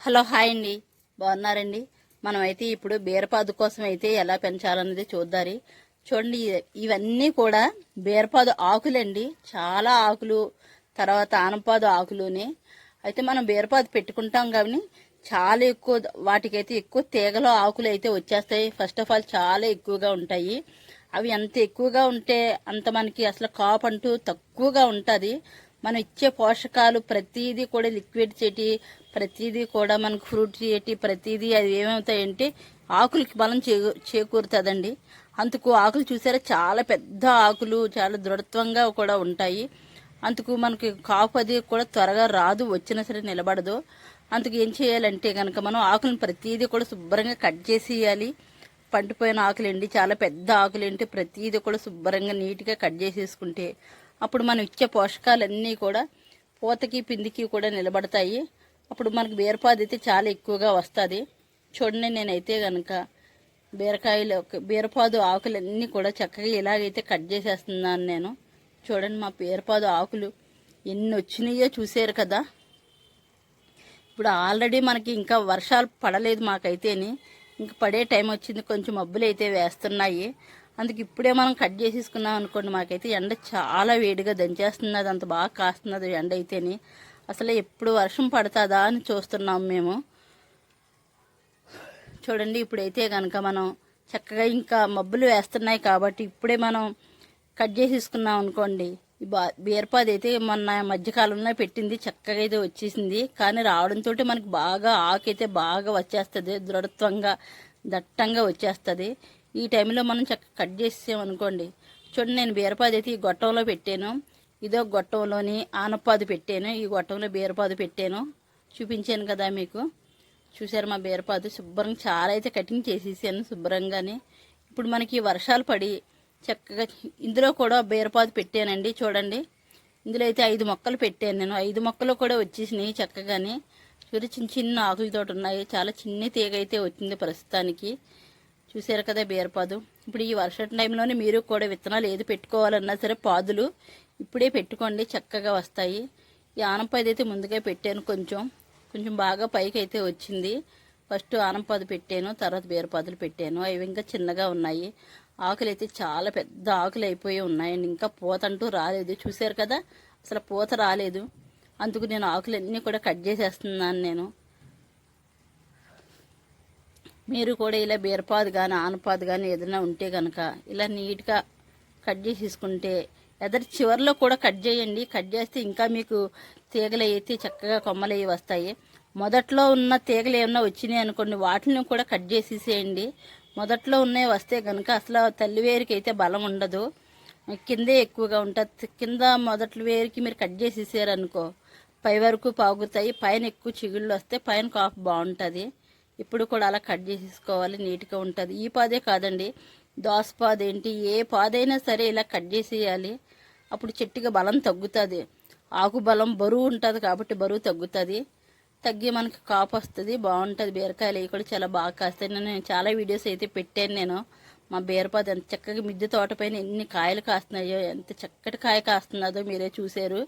Hello hi అండి, బాగున్నారండి. మనమైతే ఇప్పుడు బీరపాదు కోసం అయితే ఎలా పెంచాలన్నది చూద్దారి. చూడండి, ఇవన్నీ కూడా బీరపాదు ఆకులండి. చాలా ఆకులు, తర్వాత ఆనపాదు ఆకులునే అయితే మనం బీరపాదు పెట్టుకుంటాం. కానీ చాలా ఎక్కువ వాటికైతే ఎక్కువ తీగలో ఆకులు అయితే వచ్చేస్తాయి. ఫస్ట్ ఆఫ్ ఆల్ చాలా ఎక్కువగా ఉంటాయి. అవి ఎంత ఎక్కువగా ఉంటే అంత మనకి అసలు కాపు అంటూ తక్కువగా ఉంటుంది. మనం ఇచ్చే పోషకాలు ప్రతిదీ కూడా లిక్విడ్ చెటి, ప్రతిదీ కూడా మనకు ఫ్రూట్ చెటి, ప్రతిదీ అది ఏమవుతాయంటే ఆకులకి బలం చేకూరుతుందండి. అందుకు ఆకులు చూసారా, చాలా పెద్ద ఆకులు, చాలా దృఢత్వంగా కూడా ఉంటాయి. అందుకు మనకి కాపు అది కూడా త్వరగా రాదు, వచ్చినా సరే నిలబడదు. అందుకు ఏం చేయాలంటే కనుక మనం ఆకులను ప్రతిదీ కూడా శుభ్రంగా కట్ చేసేయాలి. పండిపోయిన ఆకులండి, చాలా పెద్ద ఆకులేంటి, ప్రతిదీ కూడా శుభ్రంగా నీట్గా కట్ చేసేసుకుంటే అప్పుడు మనం ఇచ్చే పోషకాలన్నీ కూడా పూతకి పిందికి కూడా నిలబడతాయి. అప్పుడు మనకు బీరపాదు అయితే చాలా ఎక్కువగా వస్తుంది. చూడండి, నేనైతే కనుక బీరపాదు ఆకులన్నీ కూడా చక్కగా ఇలాగైతే కట్ చేసేస్తున్నాను నేను. చూడండి, మా బీరపాదు ఆకులు ఎన్ని వచ్చినాయో చూసారు కదా. ఇప్పుడు ఆల్రెడీ మనకి ఇంకా వర్షాలు పడలేదు మాకైతేని, ఇంక పడే టైం వచ్చింది. కొంచెం మబ్బులు అయితే వేస్తున్నాయి. అందుకు ఇప్పుడే మనం కట్ చేసేసుకున్నాం అనుకోండి, మాకైతే ఎండ చాలా వేడిగా దంచేస్తున్నది, అంత బాగా కాస్తున్నది ఎండ అయితేని. అసలు ఎప్పుడు వర్షం పడుతుందా అని చూస్తున్నాం మేము. చూడండి, ఇప్పుడైతే కనుక మనం చక్కగా ఇంకా మబ్బులు వేస్తున్నాయి కాబట్టి ఇప్పుడే మనం కట్ చేసేసుకున్నాం అనుకోండి. ఈ బీరపాదు అయితే మొన్న మధ్యకాలంలో పెట్టింది, చక్కగా అయితే వచ్చేసింది. కానీ రావడంతో మనకి బాగా ఆకైతే బాగా వచ్చేస్తుంది, దృఢత్వంగా దట్టంగా వచ్చేస్తుంది. ఈ టైంలో మనం చక్కగా కట్ చేసామనుకోండి. చూడండి, నేను బీరపాదు అయితే ఈ గొట్టంలో పెట్టాను. ఇదో గొట్టంలోని ఆనపాదు పెట్టాను, ఈ గొట్టంలో బీరపాదు పెట్టాను. చూపించాను కదా మీకు. చూసారు మా బీరపాదు శుభ్రంగా చాలా అయితే కటింగ్ చేసేసాను శుభ్రంగానే. ఇప్పుడు మనకి వర్షాలు పడి చక్కగా ఇందులో కూడా బీరపాదు పెట్టానండి. చూడండి, ఇందులో అయితే 5 మొక్కలు పెట్టాను నేను. 5 మొక్కలు కూడా వచ్చేసినాయి చక్కగానే. చూసి చిన్న చిన్న ఆకులతో ఉన్నాయి. చాలా చిన్న తీగ అయితే వచ్చింది ప్రస్తుతానికి. చూసారు కదా బీరపాదు. ఇప్పుడు ఈ వర్షం టైంలోనే మీరు కూడా విత్తనాలు ఏది పెట్టుకోవాలన్నా సరే పాదులు ఇప్పుడే పెట్టుకోండి, చక్కగా వస్తాయి. ఈ ఆనపాదు అయితే ముందుగా పెట్టాను, కొంచెం బాగా పైకి అయితే వచ్చింది. ఫస్ట్ ఆనపాదు పెట్టాను, తర్వాత బీరపాదులు పెట్టాను. అవి ఇంకా చిన్నగా ఉన్నాయి. ఆకులు అయితే చాలా పెద్ద ఆకులు అయిపోయి ఉన్నాయండి. ఇంకా పూత అంటూ రాలేదు. చూసారు కదా, అసలు పూత రాలేదు. అందుకు నేను ఆకులన్నీ కూడా కట్ చేసేస్తున్నాను నేను. మీరు కూడా ఇలా బీరపాదు కానీ ఆనపాదు కానీ ఏదైనా ఉంటే కనుక ఇలా నీట్గా కట్ చేసేసుకుంటే, ఎదరి చివరిలో కూడా కట్ చేయండి. కట్ చేస్తే ఇంకా మీకు తీగలు అయితే చక్కగా కొమ్మలు అవి వస్తాయి. మొదట్లో ఉన్న తీగలు ఏమన్నా వచ్చినాయి అనుకోండి, వాటిని కూడా కట్ చేసేసేయండి. మొదట్లో ఉన్నవి వస్తే కనుక అసలు తల్లి వేరికి అయితే బలం ఉండదు, కిందే ఎక్కువగా ఉంటుంది. కింద మొదటి వేరికి మీరు కట్ చేసేసారనుకో, పై వరకు పాగుతాయి. పైన ఎక్కువ చిగుళ్ళు వస్తే పైన కాపు బాగుంటుంది. ఇప్పుడు కూడా అలా కట్ చేసేసుకోవాలి, నీట్గా ఉంటుంది. ఈ పాదే కాదండి, దోసపాదు ఏంటి, ఏ పాదైనా సరే ఇలా కట్ చేసేయాలి. అప్పుడు చెట్టుగా బలం తగ్గుతుంది. ఆకు బలం బరువు ఉంటుంది కాబట్టి బరువు తగ్గుతుంది. తగ్గి మనకి కాపు వస్తుంది, బాగుంటుంది. బీరకాయలు అవి కూడా చాలా బాగా కాస్తాయి. నేను చాలా వీడియోస్ అయితే పెట్టాను నేను. మా బీరపాదు ఎంత చక్కగా మిద్దె తోట పైన ఎన్ని కాయలు కాస్తున్నాయో, ఎంత చక్కటి కాయ కాస్తున్నదో మీరే చూశారు.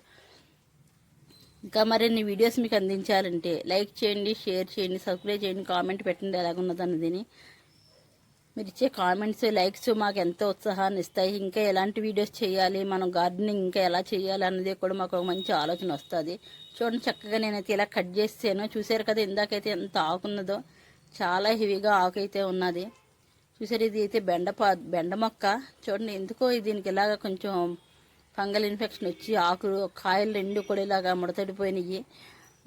ఇంకా మరిన్ని వీడియోస్ మీకు అందించాలంటే లైక్ చేయండి, షేర్ చేయండి, సబ్స్క్రైబ్ చేయండి, కామెంట్ పెట్టండి ఎలాగున్నది అన్నదిని. మీరు ఇచ్చే కామెంట్స్, లైక్స్ మాకు ఎంతో ఉత్సాహాన్ని ఇస్తాయి. ఇంకా ఎలాంటి వీడియోస్ చేయాలి, మనం గార్డెనింగ్ ఇంకా ఎలా చేయాలి అన్నది కూడా మాకు ఒక మంచి ఆలోచన వస్తుంది. చూడండి, చక్కగా నేనైతే ఇలా కట్ చేసాను. చూసారు కదా, ఇందాకైతే ఎంత ఆకున్నదో, చాలా హెవీగా ఆకు అయితే ఉన్నది. చూసారు, ఇది అయితే బెండ మొక్క. చూడండి, ఎందుకో దీనికి ఇలాగ కొంచెం ఫంగల్ ఇన్ఫెక్షన్ వచ్చి కాయలు 2 కూడా ఇలాగా ముడతడిపోయినాయి.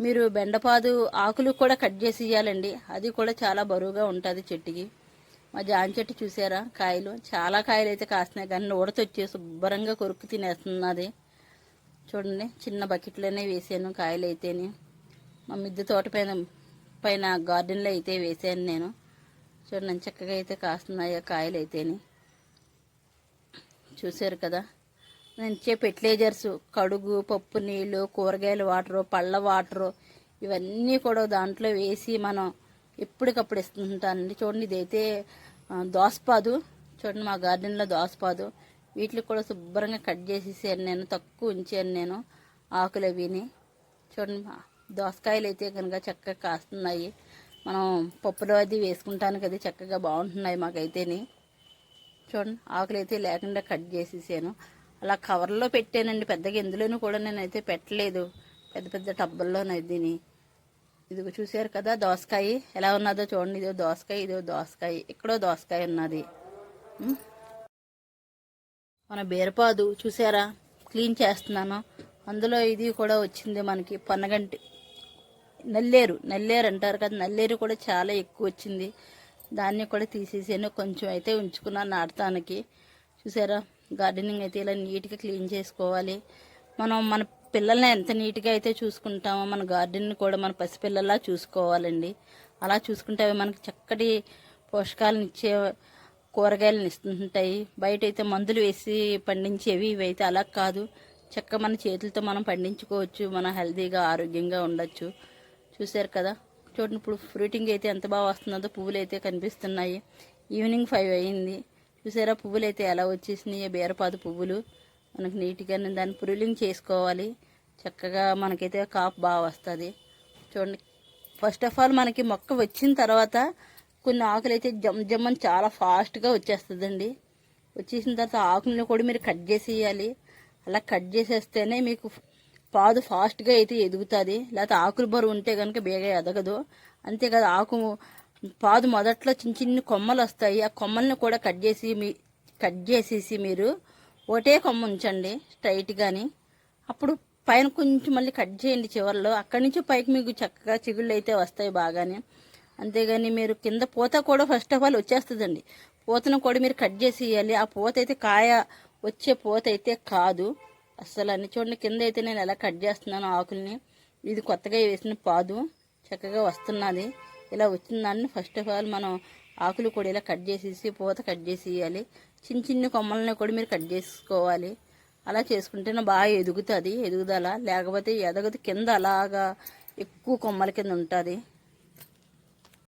మీరు బెండపాదు ఆకులు కూడా కట్ చేసి ఇవ్వాలండి, అది కూడా చాలా బరువుగా ఉంటుంది చెట్టుకి. మా జాన్ చెట్టు చూసారా, కాయలు చాలా కాయలు అయితే కాస్తున్నాయి, కానీ ఉడతొచ్చి శుభ్రంగా కొరుక్కు తినేస్తున్నది. చూడండి, చిన్న బకెట్లోనే వేసాను కాయలు అయితేనే. మా మిద్దె తోట పైన గార్డెన్లో అయితే వేసాను నేను. చూడండి, చక్కగా అయితే కాస్తున్నాయి కాయలు అయితేనే. చూసారు కదా, నేను ఇచ్చే ఫెర్టిలైజర్స్, కడుగు, పప్పు నీళ్ళు, కూరగాయల వాటరు, పళ్ళ వాటరు, ఇవన్నీ కూడా దాంట్లో వేసి మనం ఎప్పటికప్పుడు ఇస్తుంటానండి. చూడండి, ఇదైతే దోసపాదు. చూడండి, మా గార్డెన్లో దోసపాదు. వీటికి కూడా శుభ్రంగా కట్ చేసేసాను నేను, తక్కువ ఉంచాను నేను ఆకులు అవిని. చూడండి, దోసకాయలు అయితే కనుక చక్కగా కాస్తున్నాయి. మనం పప్పులో అది వేసుకుంటాను కదా, చక్కగా బాగుంటున్నాయి మాకైతేని. చూడండి, ఆకులు అయితే లేకుండా కట్ చేసేసాను. అలా కవర్లో పెట్టానండి, పెద్దగా ఎందులోనూ కూడా నేనైతే పెట్టలేదు, పెద్ద పెద్ద టబ్బల్లోనైతేని. ఇదిగో చూసారు కదా దోసకాయ ఎలా ఉన్నదో చూడండి. ఇదో దోసకాయ, ఇదో దోసకాయ, ఇక్కడో దోసకాయ ఉన్నది. మన బీరపాదు చూసారా, క్లీన్ చేస్తున్నాను. అందులో ఇది కూడా వచ్చింది మనకి పనగంటి నల్లేరు అంటారు కదా, నల్లేరు కూడా చాలా ఎక్కువ వచ్చింది. దాన్ని కూడా తీసేసాను, కొంచెం అయితే ఉంచుకున్నాను నాటడానికి. చూసారా, గార్డెనింగ్ అయితే ఇలా నీట్గా క్లీన్ చేసుకోవాలి. మనం మన పిల్లల్ని ఎంత నీట్గా అయితే చూసుకుంటామో మన గార్డెన్ని కూడా మన పసిపిల్లల్లా చూసుకోవాలండి. అలా చూసుకుంటే అవి మనకి చక్కటి పోషకాలను ఇచ్చే కూరగాయలను ఇస్తుంటాయి. బయట అయితే మందులు వేసి పండించేవి ఇవైతే అలా కాదు, చక్కగా మన చేతులతో మనం పండించుకోవచ్చు, మనం హెల్తీగా ఆరోగ్యంగా ఉండొచ్చు. చూసారు కదా, చూడండి ఇప్పుడు ఫ్రూటింగ్ అయితే ఎంత బాగా వస్తుందో, పువ్వులు అయితే కనిపిస్తున్నాయి. ఈవినింగ్ 5 అయింది. చూసారా పువ్వులు అయితే ఎలా వచ్చేసినాయి, బీరపాదు పువ్వులు. మనకు నీట్గా దాన్ని ప్రూలింగ్ చేసుకోవాలి, చక్కగా మనకైతే కాపు బాగా వస్తుంది. చూడండి, ఫస్ట్ ఆఫ్ ఆల్ మనకి మొక్క వచ్చిన తర్వాత కొన్ని ఆకులు అయితే జమ్మని చాలా ఫాస్ట్గా వచ్చేస్తుందండి. వచ్చేసిన తర్వాత ఆకులను కూడా మీరు కట్ చేసేయాలి. అలా కట్ చేసేస్తేనే మీకు పాదు ఫాస్ట్గా అయితే ఎదుగుతుంది. లేకపోతే ఆకులు బరువు ఉంటే కనుక బేగా ఎదగదు. అంతేకాదు, పాదు మొదట్లో చిన్న చిన్న కొమ్మలు వస్తాయి. ఆ కొమ్మల్ని కూడా కట్ చేసేసి మీరు ఒకటే కొమ్మ ఉంచండి స్ట్రైట్గాని. అప్పుడు పైన కొంచెం మళ్ళీ కట్ చేయండి చివర్లో. అక్కడి నుంచి పైకి మీకు చక్కగా చిగుళ్ళు అయితే వస్తాయి బాగానే. అంతేగాని మీరు కింద పూత కూడా ఫస్ట్ ఆఫ్ ఆల్ వచ్చేస్తుందండి. పూతను కూడా మీరు కట్ చేసి ఇవ్వాలి. ఆ పూత అయితే కాయ వచ్చే పూత అయితే కాదు అస్సలు. అని చూడండి, కింద అయితే నేను ఎలా కట్ చేస్తున్నాను ఆకుల్ని. ఇది కొత్తగా వేసిన పాదు చక్కగా వస్తున్నది. ఇలా వచ్చిందాన్ని ఫస్ట్ ఆఫ్ ఆల్ మనం ఆకులు కూడా ఇలా కట్ చేసేసి పూత కట్ చేసి ఇవ్వాలి. చిన్న చిన్న కొమ్మలని కూడా మీరు కట్ చేసుకోవాలి. అలా చేసుకుంటేనే బాగా ఎదుగుతుంది ఎదుగుదల. లేకపోతే ఎదగదు, కింద అలాగా ఎక్కువ కొమ్మల కింద ఉంటుంది.